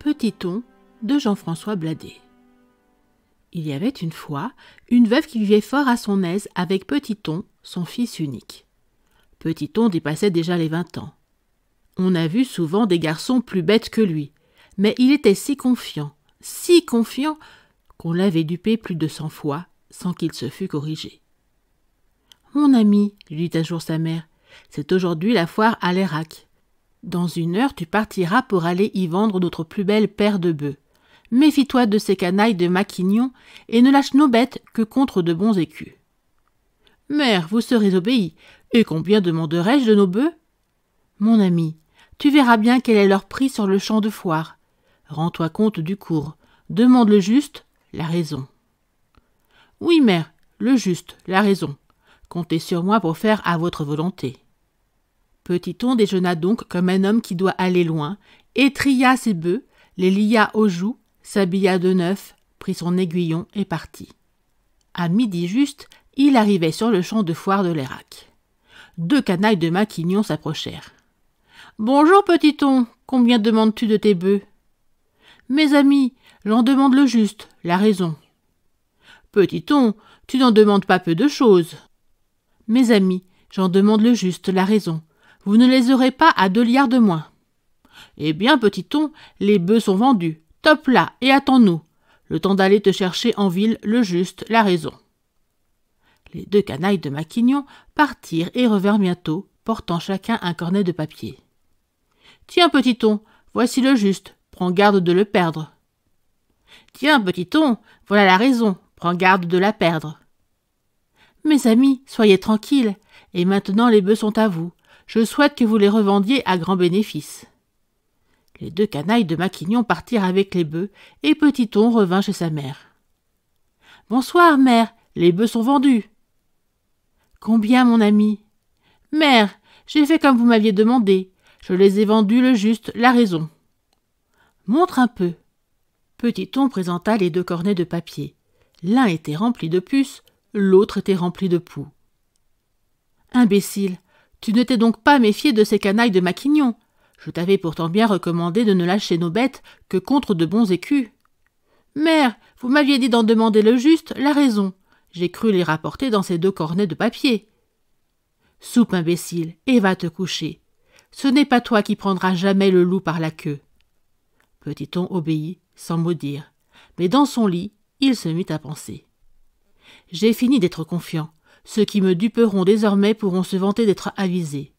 Petit-on de Jean-François Bladet. Il y avait une fois une veuve qui vivait fort à son aise avec Petit-on, son fils unique. Petit-on dépassait déjà les 20 ans. On a vu souvent des garçons plus bêtes que lui, mais il était si confiant qu'on l'avait dupé plus de 100 fois sans qu'il se fût corrigé. « Mon ami, lui dit un jour sa mère, c'est aujourd'hui la foire à l'Airac. Dans 1 heure, tu partiras pour aller y vendre notre plus belle paire de bœufs. Méfie-toi de ces canailles de maquignons et ne lâche nos bêtes que contre de bons écus. »« Mère, vous serez obéie, et combien demanderai-je de nos bœufs ?»« Mon ami, tu verras bien quel est leur prix sur le champ de foire. Rends-toi compte du cours, demande le juste, la raison. »« Oui, mère, le juste, la raison. Comptez sur moi pour faire à votre volonté. » Petit-on déjeuna donc comme un homme qui doit aller loin, et tria ses bœufs, les lia aux joues, s'habilla de neuf, prit son aiguillon et partit. À midi juste, il arrivait sur le champ de foire de l'Airac. 2 canailles de maquignons s'approchèrent. « Bonjour, Petit-on, combien demandes-tu de tes bœufs ?»« Mes amis, j'en demande le juste, la raison. »« Petit-on, tu n'en demandes pas peu de choses. »« Mes amis, j'en demande le juste, la raison. Vous ne les aurez pas à 2 liards de moins. »« Eh bien, Petit-on, les bœufs sont vendus. Top là et attends-nous. Le temps d'aller te chercher en ville le juste, la raison. » Les 2 canailles de maquignons partirent et revinrent bientôt, portant chacun un cornet de papier. « Tiens, Petit-on, voici le juste, prends garde de le perdre. »« Tiens, Petit-on, voilà la raison, prends garde de la perdre. »« Mes amis, soyez tranquilles, et maintenant les bœufs sont à vous. Je souhaite que vous les revendiez à grand bénéfice. » Les 2 canailles de maquignons partirent avec les bœufs, et Petit-on revint chez sa mère. « Bonsoir, mère, les bœufs sont vendus. »« Combien, mon ami ?»« Mère, j'ai fait comme vous m'aviez demandé. Je les ai vendus le juste, la raison. »« Montre un peu. » Petit-on présenta les 2 cornets de papier. L'un était rempli de puces, l'autre était rempli de poux. « Imbécile, tu ne t'es donc pas méfié de ces canailles de maquignons. Je t'avais pourtant bien recommandé de ne lâcher nos bêtes que contre de bons écus. »« Mère, vous m'aviez dit d'en demander le juste, la raison. J'ai cru les rapporter dans ces 2 cornets de papier. »« Soupe, imbécile, et va te coucher. Ce n'est pas toi qui prendras jamais le loup par la queue. » Petit-on obéit, sans mot dire, mais dans son lit, il se mit à penser. « J'ai fini d'être confiant. Ceux qui me duperont désormais pourront se vanter d'être avisés.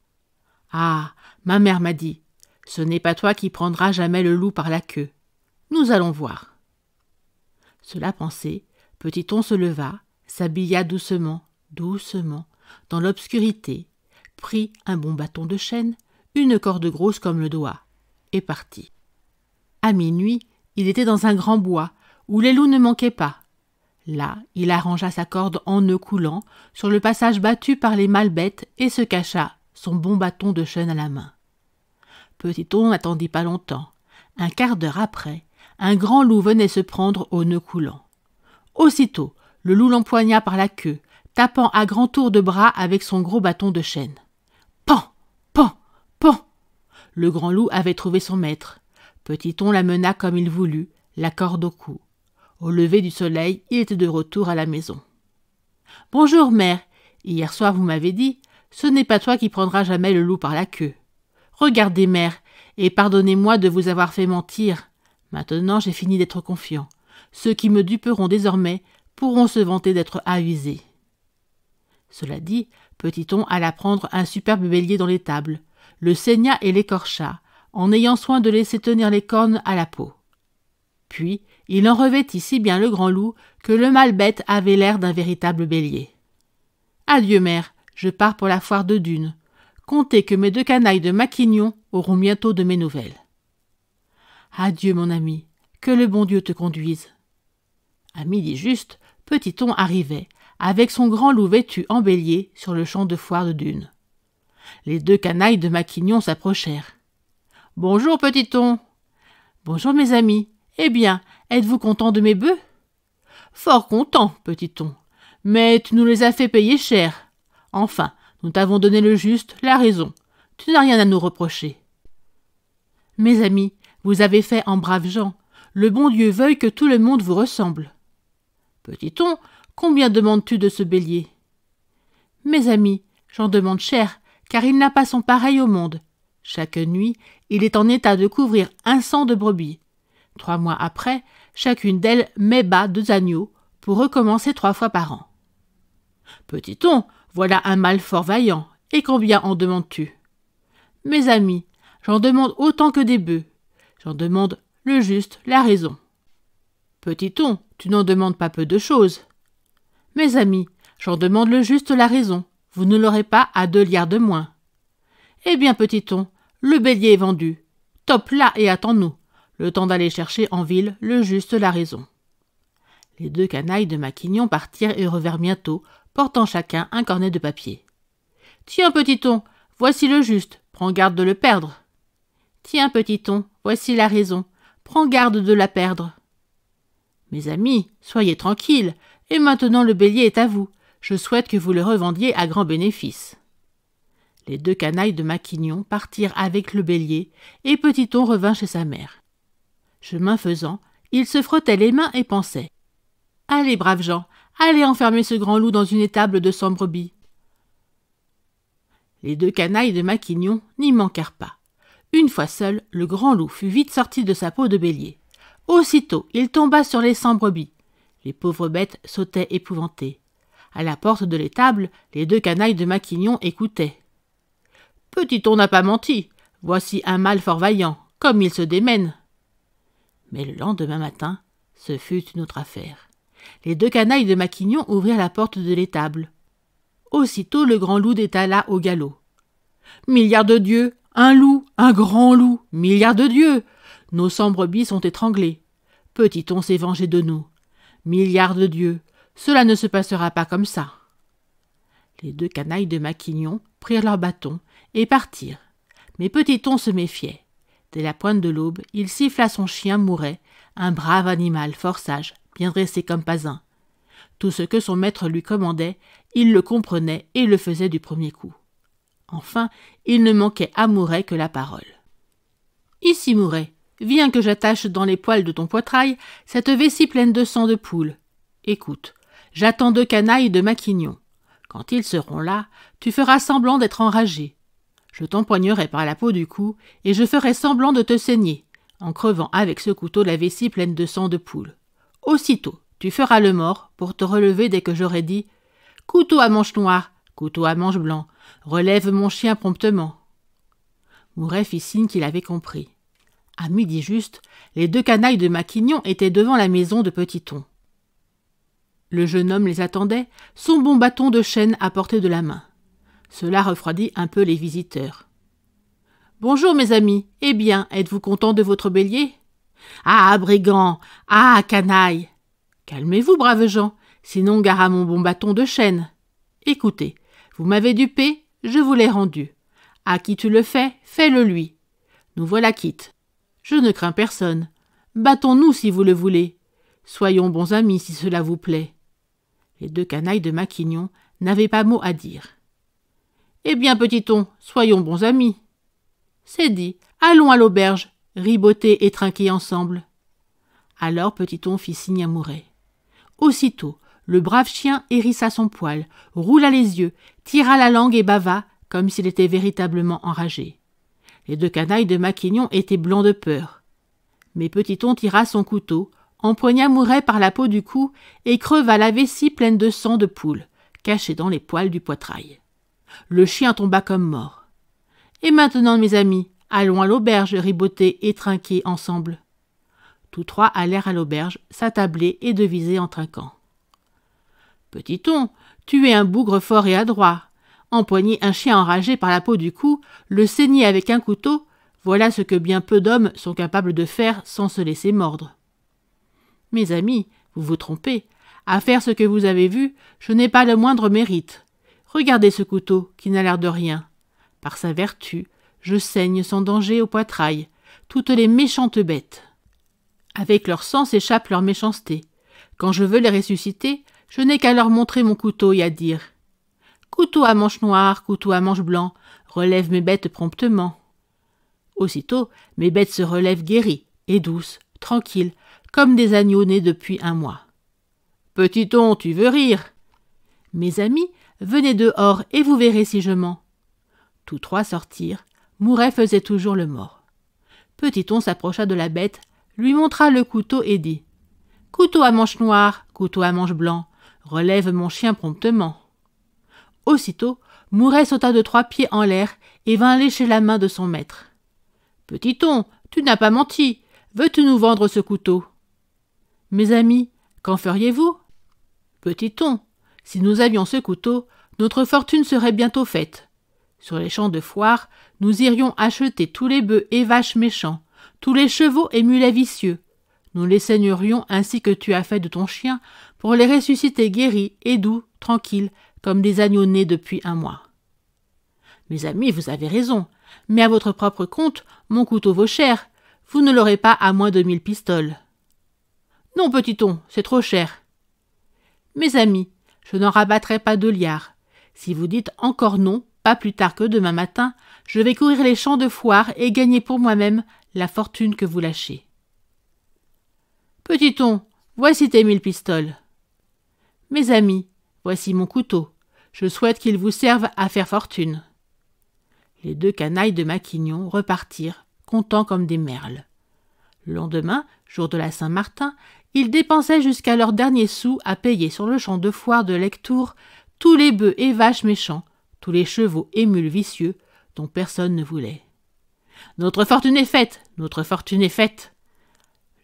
Ah, ma mère m'a dit, ce n'est pas toi qui prendras jamais le loup par la queue. Nous allons voir. » Cela pensé, Petit-on se leva, s'habilla doucement, dans l'obscurité, prit un bon bâton de chêne, une corde grosse comme le doigt, et partit. À minuit, il était dans un grand bois, où les loups ne manquaient pas. Là, il arrangea sa corde en nœud coulant sur le passage battu par les mâles bêtes et se cacha, son bon bâton de chêne à la main. Petit-on n'attendit pas longtemps. Un quart d'heure après, un grand loup venait se prendre au nœud coulant. Aussitôt, le loup l'empoigna par la queue, tapant à grands tours de bras avec son gros bâton de chêne. Pan, pan, pan. Le grand loup avait trouvé son maître. Petit-on l'amena comme il voulut, la corde au cou. Au lever du soleil, il était de retour à la maison. « Bonjour, mère. Hier soir, vous m'avez dit, ce n'est pas toi qui prendras jamais le loup par la queue. Regardez, mère, et pardonnez-moi de vous avoir fait mentir. Maintenant, j'ai fini d'être confiant. Ceux qui me duperont désormais pourront se vanter d'être avisés. » Cela dit, Petit-on alla prendre un superbe bélier dans l'étable, le saigna et l'écorcha, en ayant soin de laisser tenir les cornes à la peau. Puis, il en revêtit si bien le grand loup que le mâle bête avait l'air d'un véritable bélier. « Adieu, mère, je pars pour la foire de Dune. Comptez que mes 2 canailles de maquignons auront bientôt de mes nouvelles. »« Adieu, mon ami, que le bon Dieu te conduise. » À midi juste, Petit-on arrivait, avec son grand loup vêtu en bélier sur le champ de foire de Dune. Les 2 canailles de maquignons s'approchèrent. « Bonjour, Petit-on. »« Bonjour, mes amis. Eh bien, êtes-vous content de mes bœufs ?»« Fort content, Petit-on. Mais tu nous les as fait payer cher. Enfin, nous t'avons donné le juste, la raison. Tu n'as rien à nous reprocher. »« Mes amis, Vous avez fait en braves gens. Le bon Dieu veuille que tout le monde vous ressemble. Petit-on, combien demandes-tu de ce bélier? Mes amis, j'en demande cher, car il n'a pas son pareil au monde. Chaque nuit, il est en état de couvrir 100 de brebis. 3 mois après, chacune d'elles met bas 2 agneaux, pour recommencer 3 fois par an. Petit-on, voilà un mâle fort vaillant, et combien en demandes-tu? Mes amis, j'en demande autant que des bœufs. J'en demande le juste, la raison. Petit-on, tu n'en demandes pas peu de choses. Mes amis, j'en demande le juste, la raison. Vous ne l'aurez pas à 2 liards de moins. Eh bien, petit-on, le bélier est vendu. Top là et attends-nous. Le temps d'aller chercher en ville le juste, la raison. Les 2 canailles de Maquignon partirent et revinrent bientôt, portant chacun un cornet de papier. Tiens, petit-on, voici le juste, prends garde de le perdre. Tiens, petit-on, voici la raison, prends garde de la perdre. Mes amis, soyez tranquilles, et maintenant le bélier est à vous. Je souhaite que vous le revendiez à grand bénéfice. Les 2 canailles de Maquignon partirent avec le bélier, et petit-on revint chez sa mère. Chemin faisant, il se frottait les mains et pensait. Allez, braves gens, allez enfermer ce grand loup dans une étable de 100 brebis. Les 2 canailles de Maquignon n'y manquèrent pas. Une fois seul, le grand loup fut vite sorti de sa peau de bélier. Aussitôt, il tomba sur les 100 brebis. Les pauvres bêtes sautaient épouvantées. À la porte de l'étable, les 2 canailles de Maquignon écoutaient. Petit-on n'a pas menti. Voici un mâle fort vaillant, comme il se démène. Mais le lendemain matin, ce fut une autre affaire. Les 2 canailles de Maquignon ouvrirent la porte de l'étable. Aussitôt, le grand loup détala au galop. Milliards de Dieu, un loup, un grand loup, milliards de Dieu. Nos 100 brebis sont étranglées. Petit-on s'est vengé de nous. Milliards de Dieu, cela ne se passera pas comme ça. Les 2 canailles de Maquignon prirent leurs bâtons et partirent. Mais Petit-on se méfiait. Dès la pointe de l'aube, il siffla son chien Mouret, un brave animal fort sage, bien dressé comme pas un. Tout ce que son maître lui commandait, il le comprenait et le faisait du premier coup. Enfin, il ne manquait à Mouret que la parole. « Ici, Mouret, viens que j'attache dans les poils de ton poitrail cette vessie pleine de sang de poule. Écoute, j'attends 2 canailles de Maquignon. Quand ils seront là, tu feras semblant d'être enragé. Je t'empoignerai par la peau du cou et je ferai semblant de te saigner, en crevant avec ce couteau la vessie pleine de sang de poule. Aussitôt, tu feras le mort pour te relever dès que j'aurai dit « Couteau à manche noire, couteau à manche blanc, relève mon chien promptement. » Mouret fit signe qu'il avait compris. À midi juste, les 2 canailles de Maquignon étaient devant la maison de Petit-on. Le jeune homme les attendait, son bon bâton de chêne à portée de la main. Cela refroidit un peu les visiteurs. « Bonjour, mes amis. Eh bien, êtes-vous contents de votre bélier ?»« Ah, brigands! Ah, canailles !»« Calmez-vous, braves gens, sinon gare à mon bon bâton de chêne. Écoutez, vous m'avez dupé, je vous l'ai rendu. À qui tu le fais, fais-le lui. Nous voilà quittes. Je ne crains personne. Battons-nous si vous le voulez. Soyons bons amis si cela vous plaît. » Les 2 canailles de Maquignon n'avaient pas mot à dire. « Eh bien, Petit-on, soyons bons amis. » C'est dit, allons à l'auberge, riboter et trinquer ensemble. Alors Petit-on fit signe à Mouret. Aussitôt, le brave chien hérissa son poil, roula les yeux, tira la langue et bava, comme s'il était véritablement enragé. Les 2 canailles de Maquignon étaient blancs de peur. Mais Petit-on tira son couteau, empoigna Mouret par la peau du cou et creva la vessie pleine de sang de poule, cachée dans les poils du poitrail. Le chien tomba comme mort. Et maintenant, mes amis, allons à l'auberge riboter et trinquer ensemble. Tous 3 allèrent à l'auberge, s'attabler et deviser en trinquant. Petit-on, tu es un bougre fort et adroit. Empoigner un chien enragé par la peau du cou, le saigner avec un couteau, voilà ce que bien peu d'hommes sont capables de faire sans se laisser mordre. Mes amis, vous vous trompez. À faire ce que vous avez vu, je n'ai pas le moindre mérite. Regardez ce couteau, qui n'a l'air de rien. Par sa vertu, je saigne sans danger au poitrail, toutes les méchantes bêtes. Avec leur sang s'échappe leur méchanceté. Quand je veux les ressusciter, je n'ai qu'à leur montrer mon couteau et à dire « Couteau à manche noire, couteau à manche blanc, relève mes bêtes promptement. » Aussitôt, mes bêtes se relèvent guéries et douces, tranquilles, comme des agneaux nés depuis un mois. « Petit-on, tu veux rire ?» Mes amis, venez dehors et vous verrez si je mens. Tous trois sortirent. Mouret faisait toujours le mort. Petit-on s'approcha de la bête, lui montra le couteau et dit « Couteau à manche noire, couteau à manche blanc, relève mon chien promptement. » Aussitôt, Mouret sauta de 3 pieds en l'air et vint lécher la main de son maître. « Petit-on, tu n'as pas menti. Veux-tu nous vendre ce couteau ?»« Mes amis, qu'en feriez-vous ?»« Petit-on, si nous avions ce couteau, notre fortune serait bientôt faite. Sur les champs de foire, nous irions acheter tous les bœufs et vaches méchants, tous les chevaux et mulets vicieux. Nous les saignerions ainsi que tu as fait de ton chien, pour les ressusciter guéris et doux, tranquilles, comme des agneaux nés depuis un mois. » Mes amis, vous avez raison, mais à votre propre compte, mon couteau vaut cher. Vous ne l'aurez pas à moins de 1000 pistoles. « Non, petit-on, c'est trop cher. »« Mes amis, je n'en rabattrai pas 2 liards. Si vous dites encore non, pas plus tard que demain matin, je vais courir les champs de foire et gagner pour moi-même la fortune que vous lâchez. »« Petit-on, voici tes 1000 pistoles. »« Mes amis, voici mon couteau. Je souhaite qu'il vous serve à faire fortune. » Les 2 canailles de Maquignon repartirent, contents comme des merles. Le lendemain, jour de la Saint-Martin, ils dépensaient jusqu'à leur dernier sou à payer sur le champ de foire de Lectoure tous les bœufs et vaches méchants, tous les chevaux et mules vicieux dont personne ne voulait. « Notre fortune est faite, notre fortune est faite !»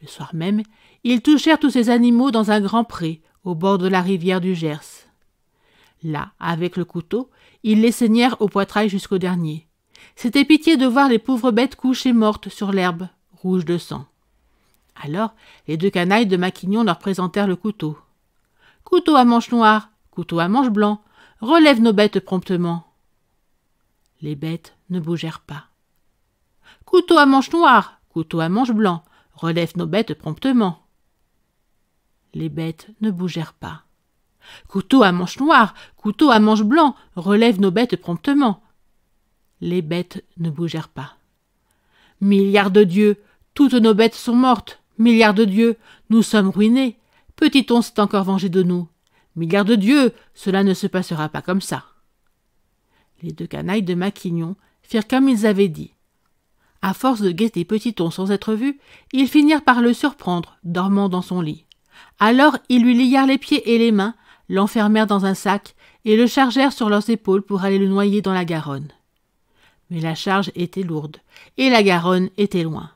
Le soir même, ils touchèrent tous ces animaux dans un grand pré, au bord de la rivière du Gers. Là, avec le couteau, ils les saignèrent au poitrail jusqu'au dernier. C'était pitié de voir les pauvres bêtes couchées mortes sur l'herbe, rouges de sang. Alors, les 2 canailles de Maquignon leur présentèrent le couteau. « Couteau à manche noire, couteau à manche blanc, relève nos bêtes promptement. » Les bêtes ne bougèrent pas. « Couteau à manche noire, couteau à manche blanc, relève nos bêtes promptement. » Les bêtes ne bougèrent pas. « Couteau à manche noire, couteau à manche blanc, relève nos bêtes promptement. » Les bêtes ne bougèrent pas. « Milliards de Dieu, toutes nos bêtes sont mortes. Milliards de Dieu, nous sommes ruinés. Petit-on s'est encore vengé de nous. Milliards de Dieu, cela ne se passera pas comme ça. » Les 2 canailles de Maquignon firent comme ils avaient dit. À force de guetter Petit-on sans être vus, ils finirent par le surprendre, dormant dans son lit. Alors ils lui lièrent les pieds et les mains, l'enfermèrent dans un sac et le chargèrent sur leurs épaules pour aller le noyer dans la Garonne. Mais la charge était lourde, et la Garonne était loin.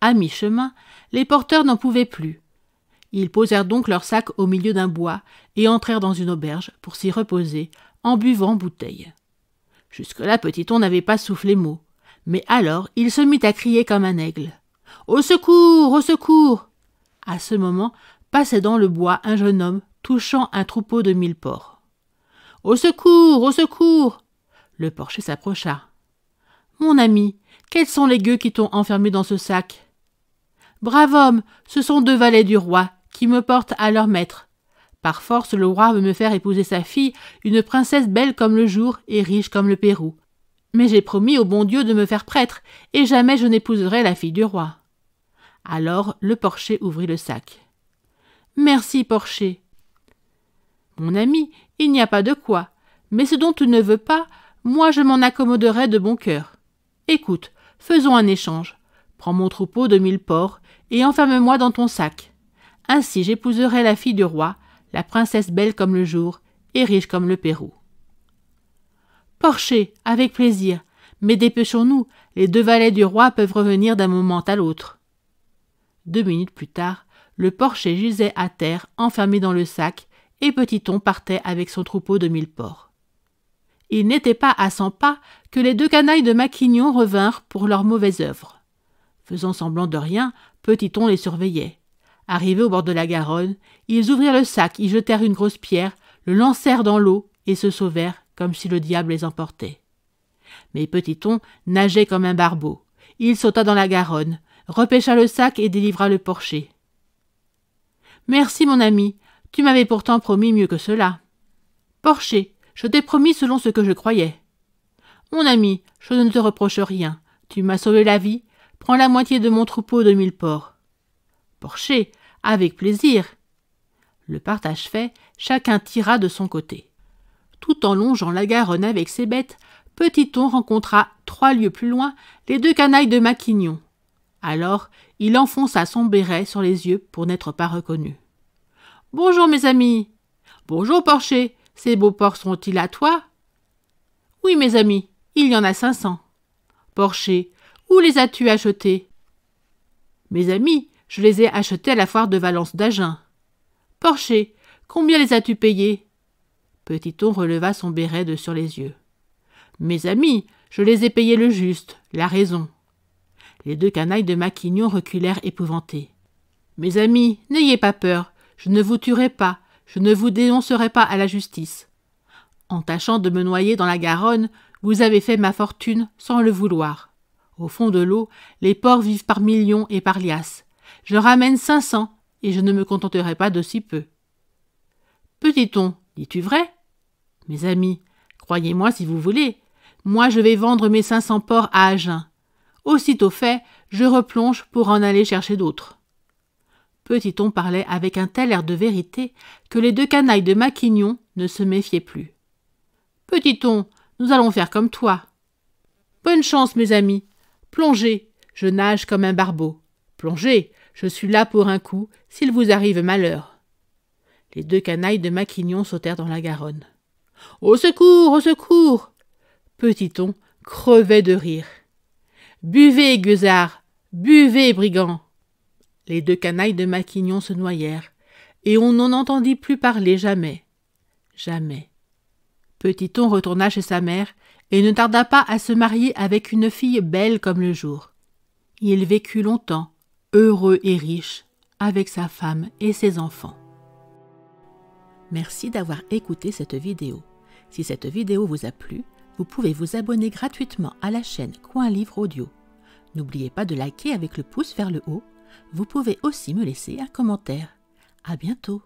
À mi-chemin, les porteurs n'en pouvaient plus. Ils posèrent donc leur sac au milieu d'un bois et entrèrent dans une auberge pour s'y reposer, en buvant bouteille. Jusque-là, Petit-on n'avait pas soufflé mot, mais alors il se mit à crier comme un aigle. « Au secours, au secours !» À ce moment, passait dans le bois un jeune homme touchant un troupeau de 1000 porcs. « Au secours, au secours !» Le porcher s'approcha. « Mon ami, quels sont les gueux qui t'ont enfermé dans ce sac ?»« Brave homme, ce sont 2 valets du roi qui me portent à leur maître. Par force, le roi veut me faire épouser sa fille, une princesse belle comme le jour et riche comme le Pérou. Mais j'ai promis au bon Dieu de me faire prêtre, et jamais je n'épouserai la fille du roi. » Alors le porcher ouvrit le sac. « Merci, porcher. »« Mon ami, il n'y a pas de quoi, mais ce dont tu ne veux pas, moi je m'en accommoderai de bon cœur. Écoute, faisons un échange. Prends mon troupeau de 1000 porcs et enferme-moi dans ton sac. Ainsi j'épouserai la fille du roi, la princesse belle comme le jour et riche comme le Pérou. »« Porcher, avec plaisir, mais dépêchons-nous, les 2 valets du roi peuvent revenir d'un moment à l'autre. » 2 minutes plus tard, le porcher gisait à terre, enfermé dans le sac, et Petit-on partait avec son troupeau de 1000 porcs. Il n'était pas à 100 pas que les 2 canailles de Maquignon revinrent pour leur mauvaise œuvre. Faisant semblant de rien, Petit-on les surveillait. Arrivés au bord de la Garonne, ils ouvrirent le sac, y jetèrent une grosse pierre, le lancèrent dans l'eau et se sauvèrent comme si le diable les emportait. Mais Petit-on nageait comme un barbeau. Il sauta dans la Garonne, repêcha le sac et délivra le porcher. « Merci, mon ami, tu m'avais pourtant promis mieux que cela. »« Porcher, je t'ai promis selon ce que je croyais. »« Mon ami, je ne te reproche rien. Tu m'as sauvé la vie, prends la moitié de mon troupeau de 1000 porcs. Porcher, avec plaisir. Le partage fait, chacun tira de son côté. Tout en longeant la Garonne avec ses bêtes, Petiton rencontra 3 lieues plus loin les 2 canailles de Maquignon. Alors, il enfonça son béret sur les yeux pour n'être pas reconnu. « Bonjour, mes amis. »« Bonjour, Porcher. Ces beaux porcs sont-ils à toi ?»« Oui, mes amis, il y en a 500. »« Porcher, où les as-tu achetés ?»« Mes amis, je les ai achetés à la foire de Valence d'Agen. »« Porcher, combien les as-tu payés ?» Petiton releva son béret de sur les yeux. « Mes amis, je les ai payés le juste, la raison. » Les 2 canailles de Maquignon reculèrent épouvantés. « Mes amis, n'ayez pas peur, je ne vous tuerai pas, je ne vous dénoncerai pas à la justice. En tâchant de me noyer dans la Garonne, vous avez fait ma fortune sans le vouloir. Au fond de l'eau, les porcs vivent par millions et par liasses. Je ramène 500 et je ne me contenterai pas de si peu. »« Petiton, dis-tu vrai ? » ?»« Mes amis, croyez-moi si vous voulez, moi je vais vendre mes 500 porcs à Agen. Aussitôt fait, je replonge pour en aller chercher d'autres. » Petiton parlait avec un tel air de vérité que les 2 canailles de Maquignon ne se méfiaient plus. « Petiton, nous allons faire comme toi. »« Bonne chance, mes amis. Plongez, je nage comme un barbeau. Plongez, je suis là pour un coup, s'il vous arrive malheur. » Les 2 canailles de Maquignon sautèrent dans la Garonne. « Au secours, au secours !» Petiton crevait de rire. « Buvez, gueusards, buvez, brigands !» Les 2 canailles de Maquignon se noyèrent, et on n'en entendit plus parler jamais. Jamais. Petiton retourna chez sa mère et ne tarda pas à se marier avec une fille belle comme le jour. Il vécut longtemps, heureux et riche, avec sa femme et ses enfants. Merci d'avoir écouté cette vidéo. Si cette vidéo vous a plu, vous pouvez vous abonner gratuitement à la chaîne Coin Livre Audio. N'oubliez pas de liker avec le pouce vers le haut. Vous pouvez aussi me laisser un commentaire. À bientôt.